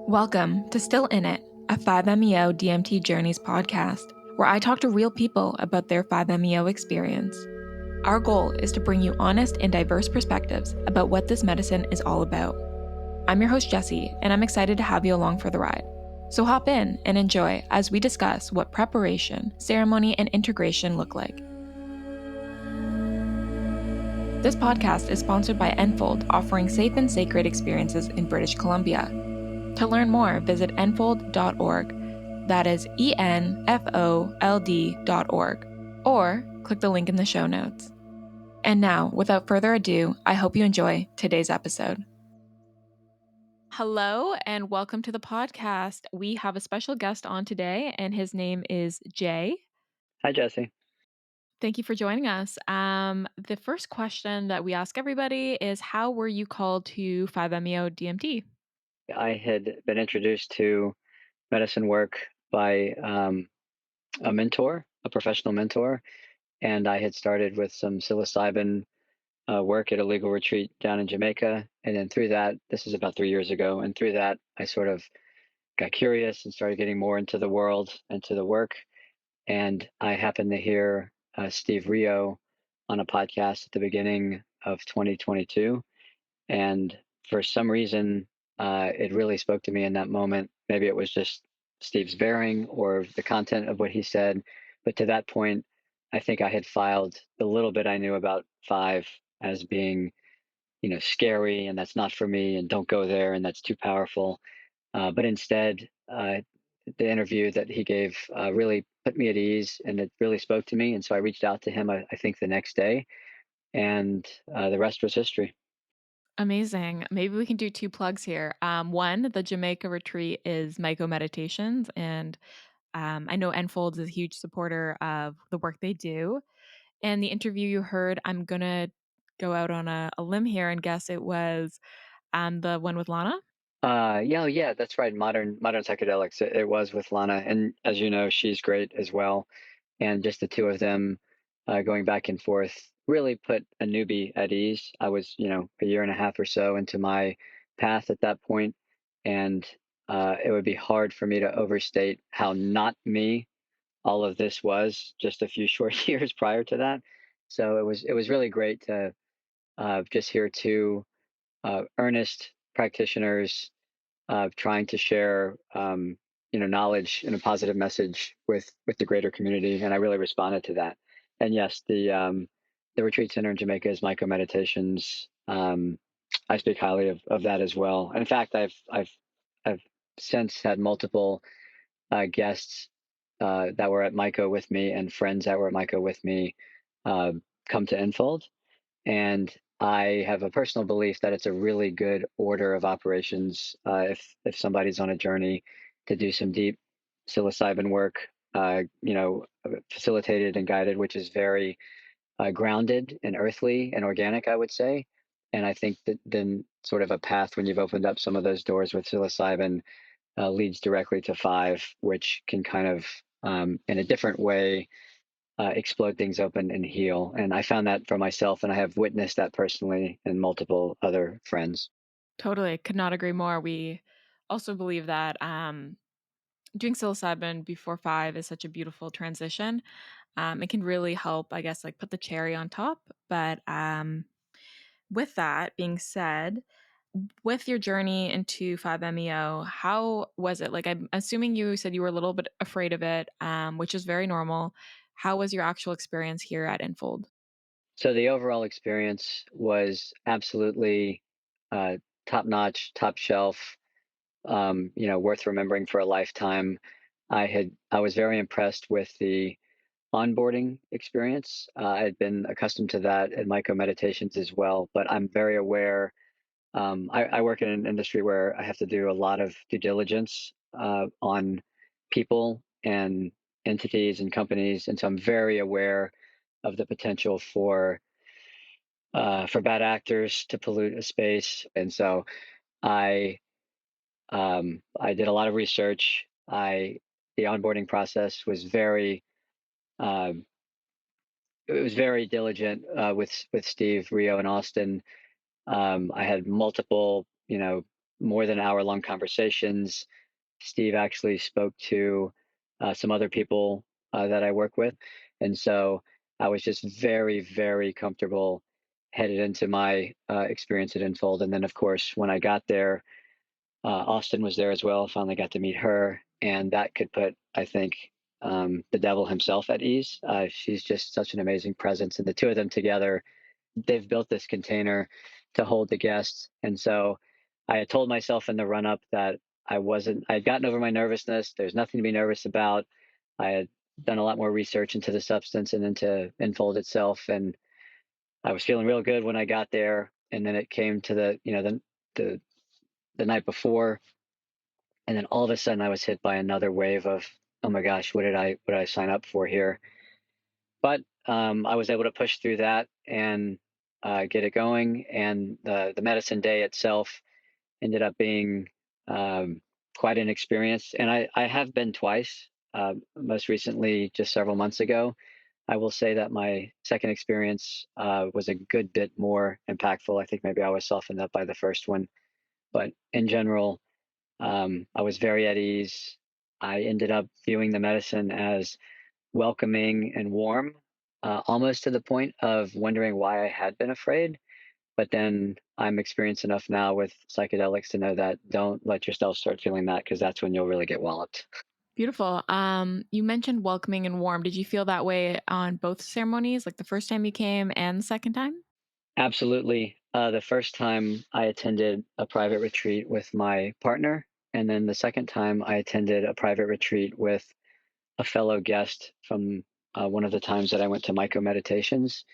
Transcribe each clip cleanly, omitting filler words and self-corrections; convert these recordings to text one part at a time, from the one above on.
Welcome to Still In It, a 5-MeO DMT Journeys podcast, where I talk to real people about their 5-MeO experience. Our goal is to bring you honest and diverse perspectives about what this medicine is all about. I'm your host, Jessie, and I'm excited to have you along for the ride. So hop in and enjoy as we discuss what preparation, ceremony, and integration look like. This podcast is sponsored by Enfold, offering safe and sacred experiences in British Columbia. To learn more, visit enfold.org. That is enfold.org. Or click the link in the show notes. And now, without further ado, I hope you enjoy today's episode. Hello, and welcome to the podcast. We have a special guest on today, and his name is Jay. Hi, Jesse. Thank you for joining us. The first question that we ask everybody is, how were you called to 5-MeO DMT? I had been introduced to medicine work by a mentor, a professional mentor, and I had started with some psilocybin work at a legal retreat down in Jamaica. And then through that, this is about 3 years ago, and through that, I sort of got curious and started getting more into the world and to the work. And I happened to hear Steve Rio on a podcast at the beginning of 2022. And for some reason, it really spoke to me in that moment. Maybe it was just Steve's bearing or the content of what he said. But to that point, I think I had filed the little bit I knew about five as being, scary and that's not for me and don't go there and that's too powerful. But instead, the interview that he gave really put me at ease and it really spoke to me. And so I reached out to him, I think the next day, and the rest was history. Amazing. Maybe we can do two plugs here. One, the Jamaica Retreat is Myco Meditations, and I know Enfold is a huge supporter of the work they do. And the interview you heard, I'm gonna go out on a limb here and guess it was the one with Lana. Yeah, oh, yeah, that's right. Modern psychedelics. It was with Lana, and as you know, she's great as well. And just the two of them going back and forth really put a newbie at ease. I was, a year and a half or so into my path at that point, and it would be hard for me to overstate how not me all of this was just a few short years prior to that. So it was really great to just hear two earnest practitioners trying to share knowledge and a positive message with the greater community, and I really responded to that. And yes, the retreat center in Jamaica is Myco Meditations. I speak highly of that as well. And in fact, I've since had multiple guests that were at Myco with me and friends that were at Myco with me uh, come to Enfold, and I have a personal belief that it's a really good order of operations if somebody's on a journey to do some deep psilocybin work, facilitated and guided, which is very grounded and earthly and organic, I would say. And I think that then sort of a path when you've opened up some of those doors with psilocybin leads directly to five, which can kind of in a different way explode things open and heal. And I found that for myself, and I have witnessed that personally in multiple other friends. Totally, could not agree more. We also believe that doing psilocybin before 5 is such a beautiful transition. It can really help, I guess, like put the cherry on top. But with that being said, with your journey into 5-MeO, how was it? Like, I'm assuming you said you were a little bit afraid of it, which is very normal. How was your actual experience here at Enfold? So the overall experience was absolutely uh, top notch, top shelf. Worth remembering for a lifetime. I was very impressed with the onboarding experience. I had been accustomed to that at Myco Meditations as well, but I'm very aware. I work in an industry where I have to do a lot of due diligence on people and entities and companies, and so I'm very aware of the potential for bad actors to pollute a space. And so I I did a lot of research. The onboarding process was um, very diligent with Steve, Rio, and Austin. I had multiple, more than hour long conversations. Steve actually spoke to some other people that I work with. And so I was just very, very comfortable headed into my experience at Enfold. And then, of course, when I got there, Austin was there as well. Finally got to meet her. And that could put, I think, the devil himself at ease. She's just such an amazing presence. And the two of them together, they've built this container to hold the guests. And so I had told myself in the run up that I had gotten over my nervousness. There's nothing to be nervous about. I had done a lot more research into the substance and into Enfold itself. And I was feeling real good when I got there. And then it came to the, the night before. And then all of a sudden I was hit by another wave of, oh my gosh, what did I sign up for here? But I was able to push through that and get it going. And the medicine day itself ended up being quite an experience. And I have been twice, most recently just several months ago. I will say that my second experience was a good bit more impactful. I think maybe I was softened up by the first one. But in general, I was very at ease. I ended up viewing the medicine as welcoming and warm, almost to the point of wondering why I had been afraid. But then I'm experienced enough now with psychedelics to know that don't let yourself start feeling that because that's when you'll really get walloped. Beautiful. You mentioned welcoming and warm. Did you feel that way on both ceremonies, like the first time you came and the second time? Absolutely. The first time I attended a private retreat with my partner, and then the second time I attended a private retreat with a fellow guest from one of the times that I went to Myco Meditations.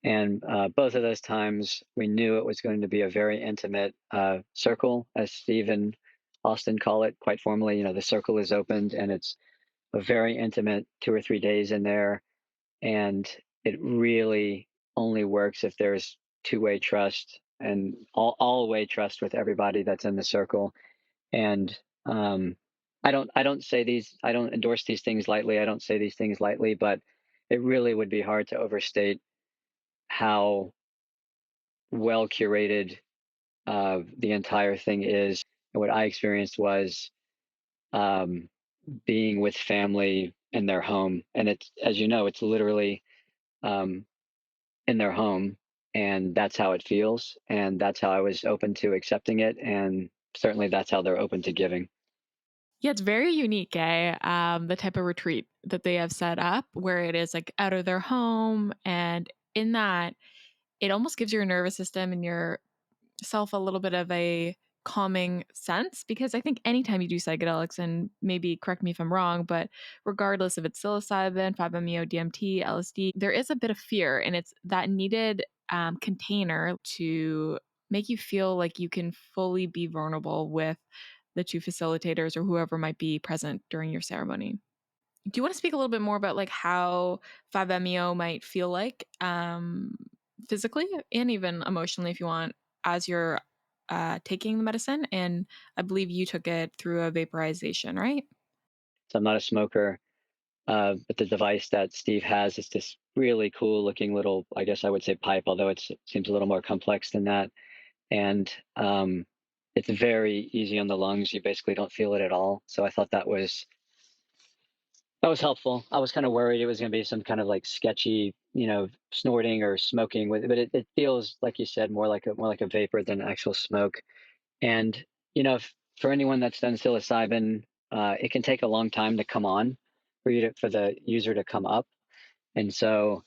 And both of those times, we knew it was going to be a very intimate circle, as Steve and Austin call it quite formally. You know, the circle is opened and it's a very intimate 2 or 3 days in there. And it really only works if there's two-way trust and all-way trust with everybody that's in the circle. And I don't endorse these things lightly. I don't say these things lightly, but it really would be hard to overstate how well curated the entire thing is. And what I experienced was um, being with family in their home, and it's as you know, it's literally um, in their home, and that's how it feels, and that's how I was open to accepting it, and certainly that's how they're open to giving. Yeah, it's very unique, eh? The type of retreat that they have set up where it is like out of their home. And in that, it almost gives your nervous system and yourself a little bit of a calming sense because I think anytime you do psychedelics, and maybe correct me if I'm wrong, but regardless if it's psilocybin, 5-MeO, DMT, LSD, there is a bit of fear, and it's that needed container to make you feel like you can fully be vulnerable with the two facilitators or whoever might be present during your ceremony. Do you want to speak a little bit more about like how 5-MeO might feel like physically and even emotionally if you want as you're taking the medicine? And I believe you took it through a vaporization, right? So I'm not a smoker, but the device that Steve has is this really cool looking little, I guess I would say pipe, although it seems a little more complex than that. And it's very easy on the lungs. You basically don't feel it at all. So I thought that was helpful. I was kind of worried it was going to be some kind of like sketchy, snorting or smoking with it, but it feels like you said more like a vapor than actual smoke. And for anyone that's done psilocybin, it can take a long time to come on for the user to come up. And so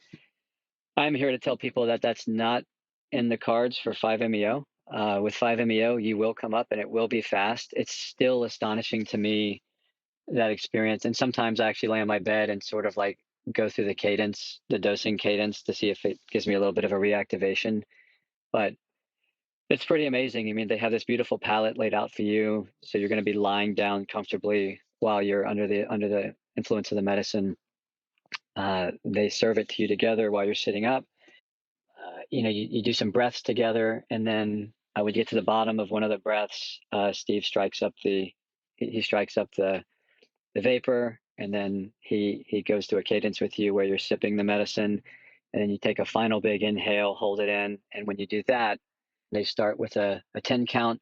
I'm here to tell people that that's not in the cards for 5-MeO. With 5-MeO, you will come up and it will be fast. It's still astonishing to me that experience. And sometimes I actually lay on my bed and sort of like go through the dosing cadence to see if it gives me a little bit of a reactivation. But it's pretty amazing. I mean, they have this beautiful palette laid out for you, so you're going to be lying down comfortably while you're under the influence of the medicine. They serve it to you together while you're sitting up. You do some breaths together, and then when you get to the bottom of one of the breaths, Steve strikes up he strikes up the vapor, and then he goes to a cadence with you where you're sipping the medicine, and then you take a final big inhale, hold it in, and when you do that, they start with a 10 count,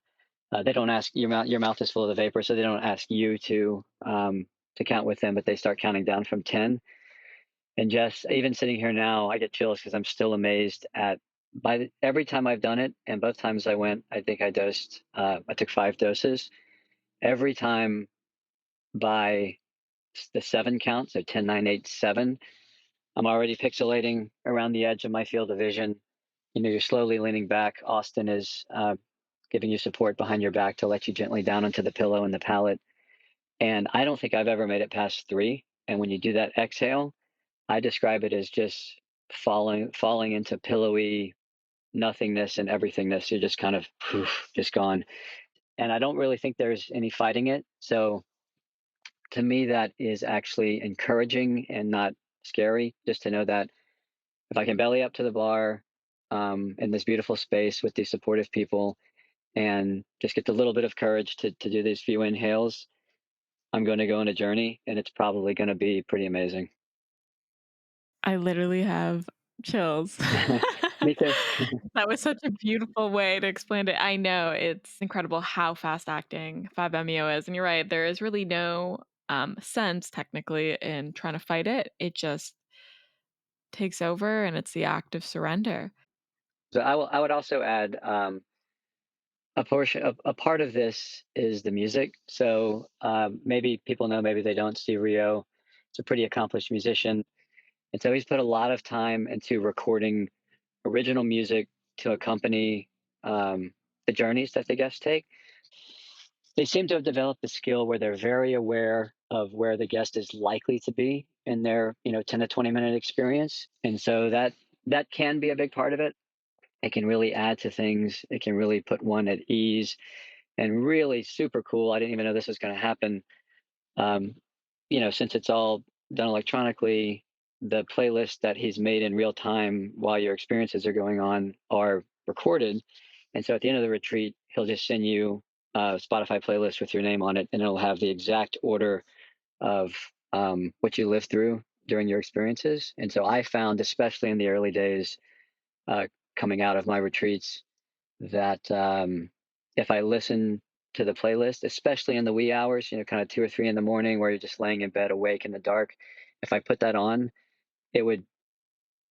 They don't ask your mouth is full of the vapor, so they don't ask you to count with them, but they start counting down from 10. And just even sitting here now, I get chills because I'm still amazed at every time I've done it, and both times I went, I think I took 5 doses. Every time by the 7 count, so 10, 9, 8, 7, I'm already pixelating around the edge of my field of vision. You're slowly leaning back. Austin is giving you support behind your back to let you gently down into the pillow and the pallet. And I don't think I've ever made it past 3. And when you do that exhale, I describe it as just falling into pillowy nothingness and everythingness. You're just kind of poof, just gone. And I don't really think there's any fighting it. So to me, that is actually encouraging and not scary. Just to know that if I can belly up to the bar in this beautiful space with these supportive people and just get the little bit of courage to do these few inhales, I'm going to go on a journey and it's probably going to be pretty amazing. I literally have chills. Me too. That was such a beautiful way to explain it. I know, it's incredible how fast acting 5-MeO is, and you're right, there is really no, sense technically in trying to fight it. It just takes over, and it's the act of surrender. So I would also add a part of this is the music. So maybe people know, maybe they don't. Steve Rio is a pretty accomplished musician, and so he's put a lot of time into recording original music to accompany the journeys that the guests take. They seem to have developed the skill where they're very aware of where the guest is likely to be in their 10 to 20 minute experience, and so that can be a big part of it. It can really add to things. It can really put one at ease and really super cool. I didn't even know this was going to happen. Um, since it's all done electronically, the playlist that he's made in real time while your experiences are going on are recorded. And so at the end of the retreat, he'll just send you a Spotify playlist with your name on it, and it'll have the exact order of what you lived through during your experiences. And so I found, especially in the early days, uh, coming out of my retreats, that if I listen to the playlist, especially in the wee hours, kind of 2 or 3 in the morning where you're just laying in bed awake in the dark, if I put that on, it would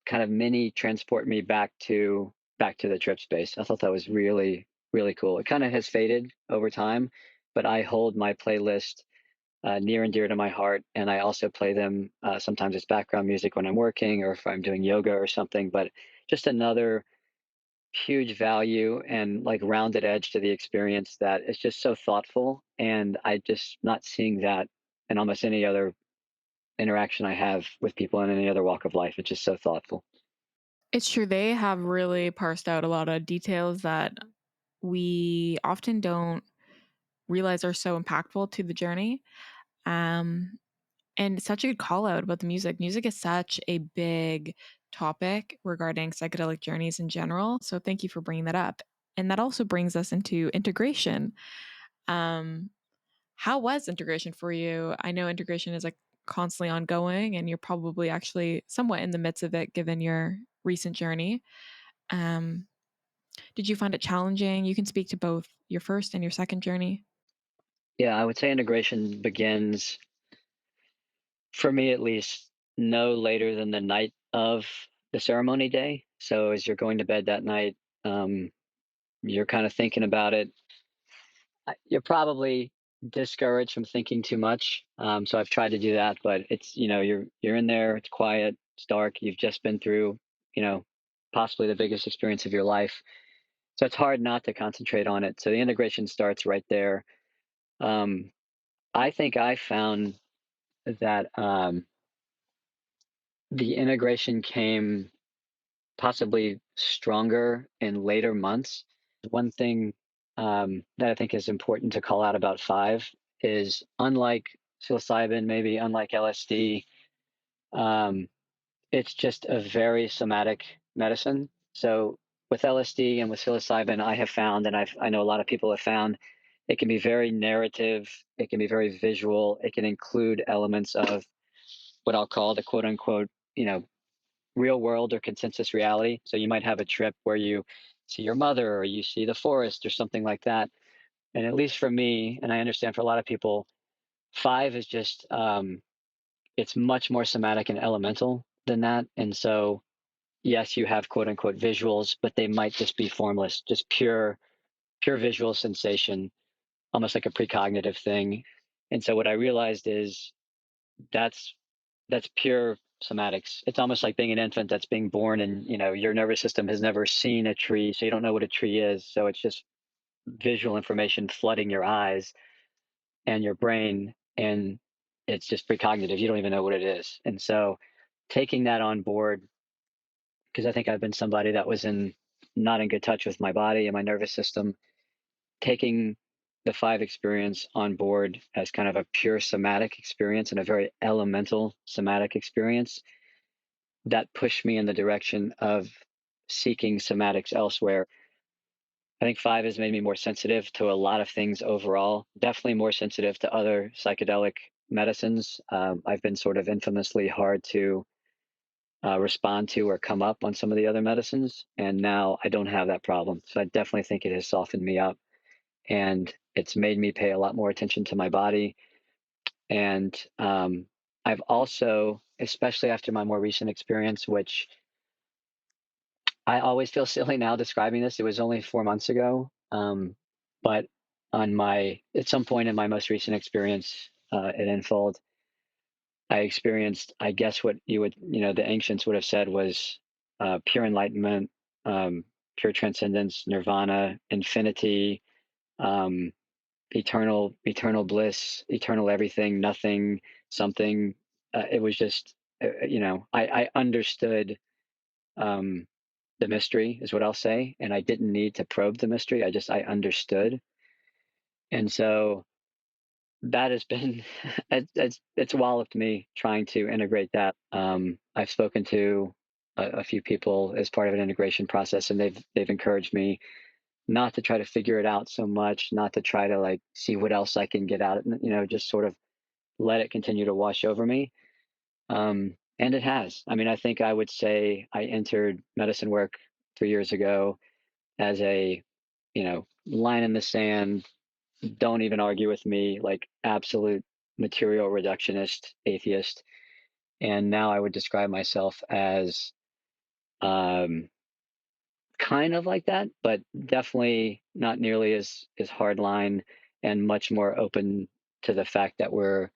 kind of mini transport me back to the trip space. I thought that was really, really cool. It kind of has faded over time, but I hold my playlist near and dear to my heart, and I also play them sometimes as background music when I'm working or if I'm doing yoga or something. But just another huge value and like rounded edge to the experience that is just so thoughtful, and I just not seeing that in almost any other interaction I have with people in any other walk of life. It's just so thoughtful. It's true, they have really parsed out a lot of details that we often don't realize are so impactful to the journey. Um, and such a good call out about the music. Music is such a big topic regarding psychedelic journeys in general. So thank you for bringing that up. And that also brings us into integration. Um, how was integration for you? I know integration is like constantly ongoing, and you're probably actually somewhat in the midst of it given your recent journey. Um, did you find it challenging? You can speak to both your first and your second journey. Yeah, I would say integration begins, for me at least, no later than the night of the ceremony day. So as you're going to bed that night, um, you're kind of thinking about it. You're probably discouraged from thinking too much. So I've tried to do that, but it's you're in there. It's quiet. It's dark. You've just been through you know possibly the biggest experience of your life. So it's hard not to concentrate on it. So the integration starts right there. Um, I think I found that the integration came possibly stronger in later months. One thing that I think is important to call out about 5 is, unlike psilocybin, maybe unlike LSD, um, it's just a very somatic medicine. So with LSD and with psilocybin, I have found, and I know a lot of people have found, it can be very narrative. It can be very visual. It can include elements of what I'll call the quote unquote, real world or consensus reality. So you might have a trip where you see your mother or you see the forest or something like that. And at least for me, and I understand for a lot of people, five is just it's much more somatic and elemental than that. And so yes, you have quote unquote visuals, but they might just be formless, just pure visual sensation, almost like a precognitive thing. And so what I realized is that's that's pure somatics. It's almost like being an infant that's being born, and your nervous system has never seen a tree, so you don't know what a tree is. So it's just visual information flooding your eyes and your brain, and it's just precognitive. You don't even know what it is. And so taking that on board, because I think I've been somebody that was in not in good touch with my body and my nervous system, taking the five experience on board as kind of a pure somatic experience and a very elemental somatic experience, that pushed me in the direction of seeking somatics elsewhere. I think five has made me more sensitive to a lot of things overall, definitely more sensitive to other psychedelic medicines. I've been sort of infamously hard to respond to or come up on some of the other medicines. And now I don't have that problem. So I definitely think it has softened me up, and it's made me pay a lot more attention to my body. And I've also, especially after my more recent experience, which I always feel silly now describing this. It was only 4 months ago. But at some point in my most recent experience at Enfold, I experienced, I guess, what the ancients would have said was pure enlightenment, pure transcendence, nirvana, infinity, um, eternal bliss, eternal everything, nothing, something. It was just, I understood um, the mystery, is what I'll say, and I didn't need to probe the mystery. I understood, and so that has been it's walloped me trying to integrate that. I've spoken to a few people as part of an integration process, and they've encouraged me not to try to figure it out so much, not to try to like see what else I can get out of it, just sort of let it continue to wash over me. And it has. I mean, I think I would say I entered medicine work 3 years ago as a, line in the sand, don't even argue with me, like absolute material reductionist atheist. And now I would describe myself as um, kind of like that, but definitely not nearly as hardline, and much more open to the fact that we're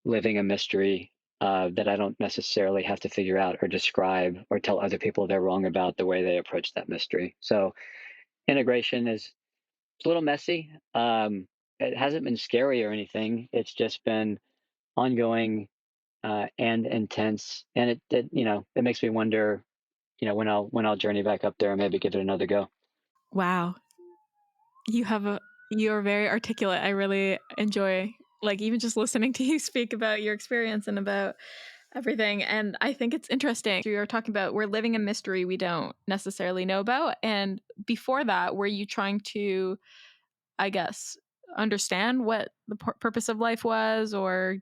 living a mystery that I don't necessarily have to figure out or describe or tell other people they're wrong about the way they approach that mystery. So integration is it's a little messy. It hasn't been scary or anything. It's just been ongoing and intense, and it makes me wonder, when I'll journey back up there and maybe give it another go. Wow. You have a you're very articulate. I really enjoy like even just listening to you speak about your experience and about everything. And I think it's interesting. You were talking about we're living a mystery we don't necessarily know about. And before that, were you trying to, I guess, understand what the purpose of life was or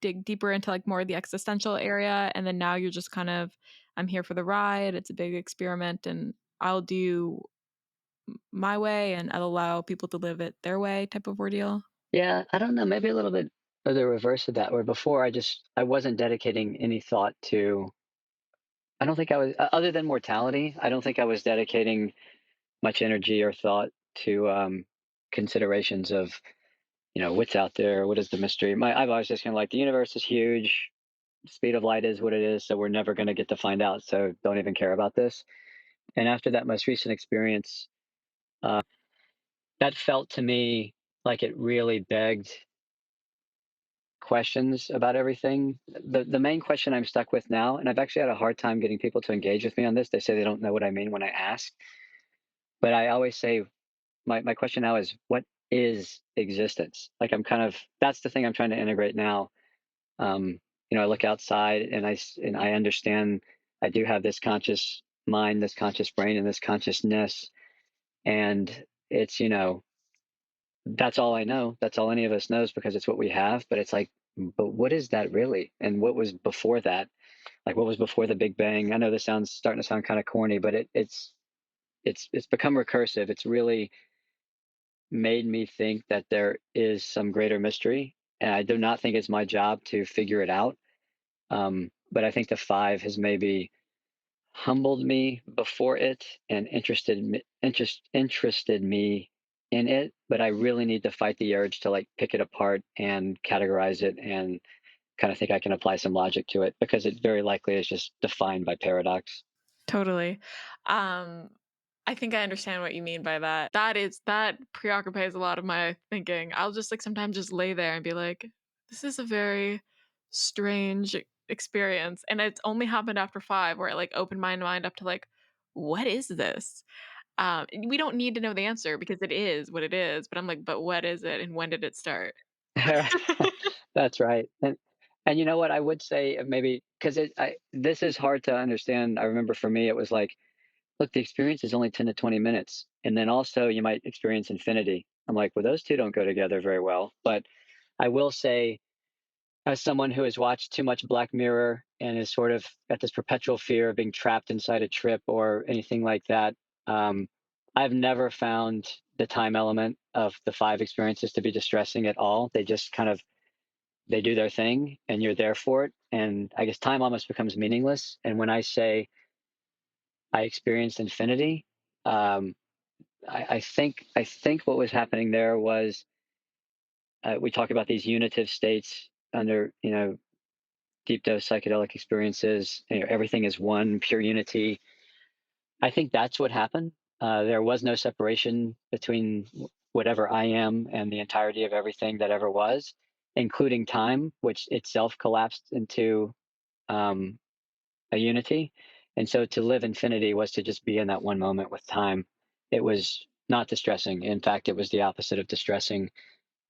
dig deeper into like more of the existential area? And then now you're just kind of, I'm here for the ride. It's a big experiment and I'll do my way and I'll allow people to live it their way type of ordeal. Yeah, I don't know, maybe a little bit of the reverse of that, where before I wasn't dedicating any thought to. I don't think I was, other than mortality. I don't think I was dedicating much energy or thought to considerations of what's out there, what is the mystery. I've always just kind of like, the universe is huge, speed of light is what it is, so we're never going to get to find out, so don't even care about this. And after that most recent experience, uh, that felt to me like it really begged questions about everything. The main question I'm stuck with now, and I've actually had a hard time getting people to engage with me on this. They say they don't know what I mean when I ask, but I always say my question now is, what is existence? Like, that's the thing I'm trying to integrate now. Um, I look outside and I understand I do have this conscious mind, this conscious brain, and this consciousness, and it's that's all I know. That's all any of us knows because it's what we have. But it's like, but what is that really? And what was before that? Like, what was before the Big Bang? I know this sounds starting to sound kind of corny, but it's become recursive. It's really made me think that there is some greater mystery, and I do not think it's my job to figure it out. But I think the five has maybe humbled me before it and interested me in it. But I really need to fight the urge to like pick it apart and categorize it and kind of think I can apply some logic to it because it very likely is just defined by paradox. Totally. Um, I think I understand what you mean by that. That preoccupies a lot of my thinking. I'll just, like, sometimes just lay there and be like, "This is a very strange experience," and it's only happened after 5 where it, like, opened my mind up to, like, "What is this?" And we don't need to know the answer because it is what it is, but I'm like, "But what is it, and when did it start?" That's right. And you know what I would say maybe because this is hard to understand. I remember for me it was like, look, the experience is only 10 to 20 minutes. And then also you might experience infinity. I'm like, well, those two don't go together very well. But I will say, as someone who has watched too much Black Mirror and is sort of got this perpetual fear of being trapped inside a trip or anything like that, um, I've never found the time element of the five experiences to be distressing at all. They just kind of they do their thing and you're there for it. And I guess time almost becomes meaningless. And when I say I experienced infinity, um, I think what was happening there was we talk about these unitive states under deep dose psychedelic experiences. Everything is one pure unity. I think that's what happened. There was no separation between whatever I am and the entirety of everything that ever was, including time, which itself collapsed into um, a unity. And so to live infinity was to just be in that one moment with time. It was not distressing. In fact, it was the opposite of distressing.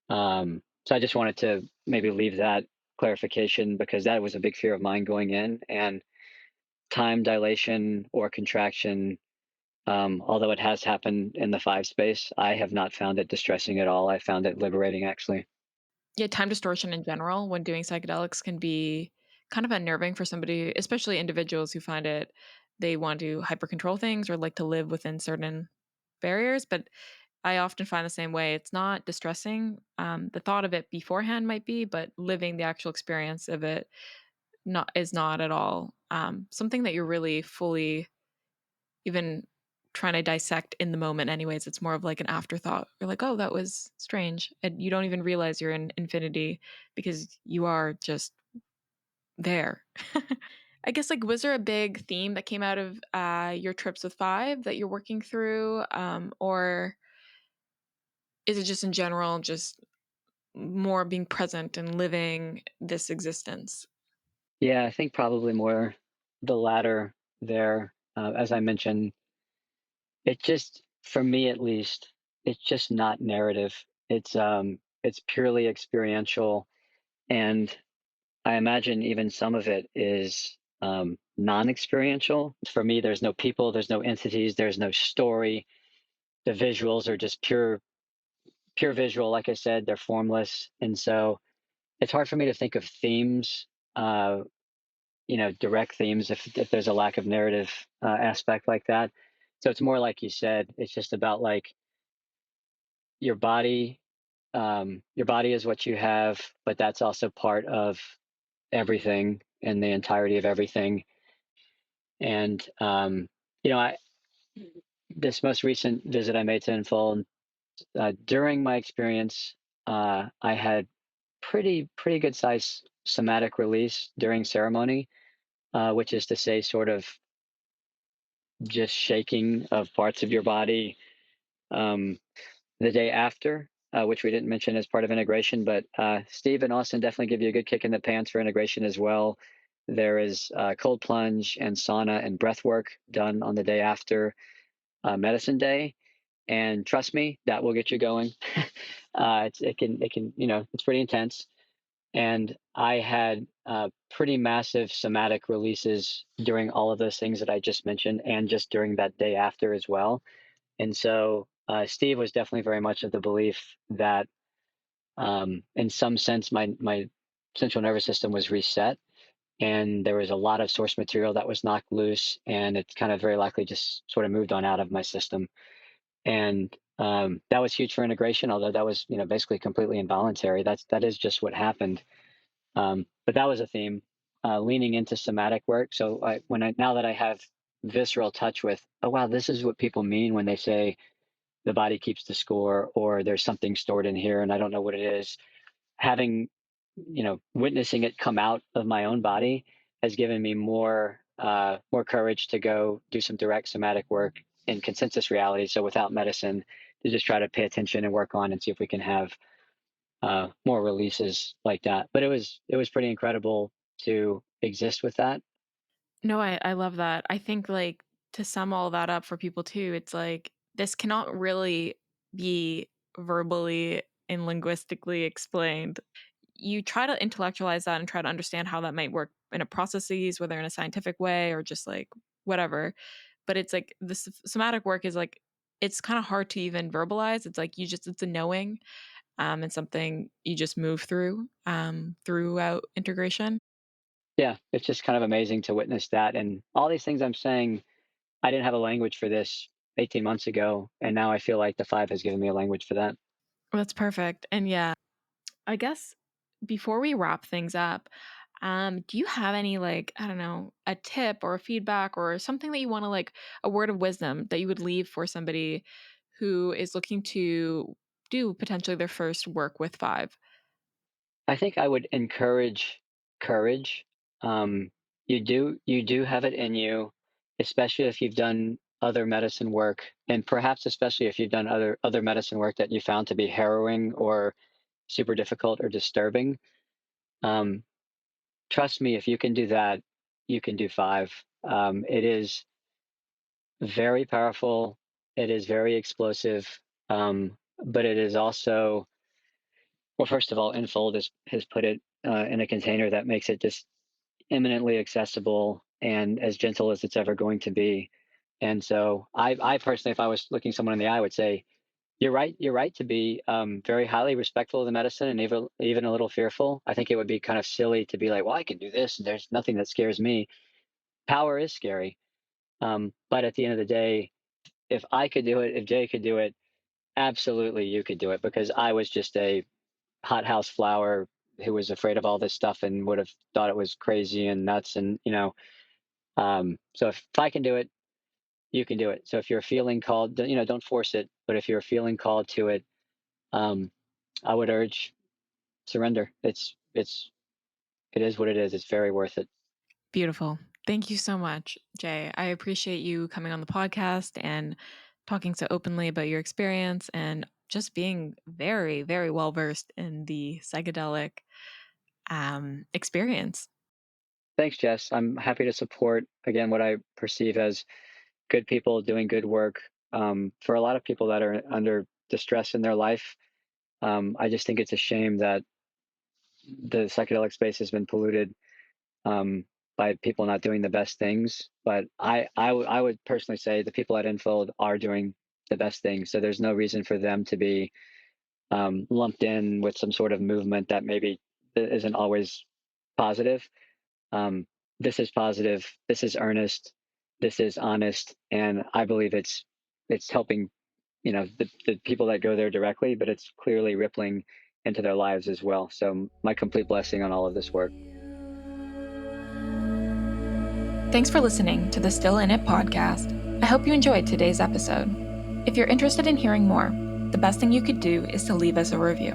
So I just wanted to maybe leave that clarification because that was a big fear of mine going in. And time dilation or contraction, although it has happened in the five space, I have not found it distressing at all. I found it liberating, actually. Yeah, time distortion in general when doing psychedelics can be kind of unnerving for somebody, especially individuals who find it they want to hyper control things or like to live within certain barriers. But I often find the same way. It's not distressing. The thought of it beforehand might be, but living the actual experience of it not is not at all something that you're really fully even trying to dissect in the moment. Anyways, it's more of like an afterthought. You're like, oh, that was strange, and you don't even realize you're in infinity because you are just there. I guess, like, was there a big theme that came out of, your trips with 5 that you're working through, or is it just in general just more being present and living this existence? Yeah, I think probably more the latter there. As I mentioned, it just, for me at least, it's just not narrative. It's purely experiential, and I imagine even some of it is non-experiential. For me, there's no people, there's no entities, there's no story. The visuals are just pure visual. Like I said, they're formless, and so it's hard for me to think of themes. Direct themes if there's a lack of narrative aspect like that. So it's more like you said. It's just about like your body. Your body is what you have, but that's also part of everything and the entirety of everything. And I this most recent visit I made to Enfold, during my experience, I had pretty good size somatic release during ceremony, which is to say, sort of just shaking of parts of your body. Um, the day after, which we didn't mention as part of integration, but Steve and Austin definitely give you a good kick in the pants for integration as well. There is cold plunge and sauna and breath work done on the day after medicine day, and trust me, that will get you going. It's pretty intense. And I had pretty massive somatic releases during all of those things that I just mentioned, and just during that day after as well. And so Steve was definitely very much of the belief that, in some sense, my central nervous system was reset, and there was a lot of source material that was knocked loose, and it's kind of very likely just sort of moved on out of my system. And That was huge for integration, although that was, basically completely involuntary. That is just what happened. But that was a theme, leaning into somatic work. So now that I have visceral touch with, oh wow, this is what people mean when they say the body keeps the score, or there's something stored in here and I don't know what it is. Having, witnessing it come out of my own body has given me more courage to go do some direct somatic work in consensus reality. So without medicine, to just try to pay attention and work on and see if we can have more releases like that. But it was pretty incredible to exist with that. No, I love that. I think, like, to sum all that up for people too, it's like this cannot really be verbally and linguistically explained. You try to intellectualize that and try to understand how that might work in a processes, whether in a scientific way or just like whatever. But it's like the somatic work is like it's kind of hard to even verbalize. It's like it's a knowing, and something you just move through throughout integration. Yeah, it's just kind of amazing to witness that. And all these things I'm saying, I didn't have a language for this 18 months ago. And now I feel like the five has given me a language for that. Well, that's perfect. And yeah, I guess before we wrap things up, do you have any, like, I don't know, a tip or a feedback or something that you want to, like, a word of wisdom that you would leave for somebody who is looking to do potentially their first work with five? I think I would encourage courage. Um, you do have it in you, especially if you've done other medicine work, and perhaps especially if you've done other medicine work that you found to be harrowing or super difficult or disturbing. Um, Trust me, if you can do that, you can do five. It is very powerful. It is very explosive, but it is also, well, first of all, Enfold has put it in a container that makes it just eminently accessible and as gentle as it's ever going to be. And so I personally, if I was looking someone in the eye, would say, you're right. You're right to be very highly respectful of the medicine and even a little fearful. I think it would be kind of silly to be like, well, I can do this, and there's nothing that scares me. Power is scary, but at the end of the day, if I could do it, if Jay could do it, absolutely you could do it, because I was just a hothouse flower who was afraid of all this stuff and would have thought it was crazy and nuts, and so if I can do it, you can do it. So if you're feeling called, don't force it, but if you're feeling called to it, um, I would urge surrender. It is what it is. It's very worth it. Beautiful. Thank you so much, Jay. I appreciate you coming on the podcast and talking so openly about your experience and just being very, very well versed in the psychedelic experience. Thanks, Jess. I'm happy to support, again, what I perceive as good people doing good work. For a lot of people that are under distress in their life, I just think it's a shame that the psychedelic space has been polluted, by people not doing the best things. But I would personally say the people at Enfold are doing the best things. So there's no reason for them to be lumped in with some sort of movement that maybe isn't always positive. Um, this is positive. This is earnest. This is honest, and I believe it's helping, the people that go there directly, but it's clearly rippling into their lives as well. So my complete blessing on all of this work. Thanks for listening to the Still In It podcast. I hope you enjoyed today's episode. If you're interested in hearing more, the best thing you could do is to leave us a review.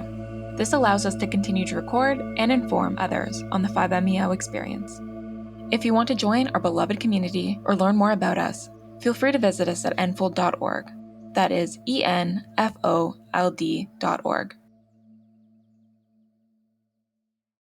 This allows us to continue to record and inform others on the 5MEO experience. If you want to join our beloved community or learn more about us, feel free to visit us at enfold.org. That is enfold.org.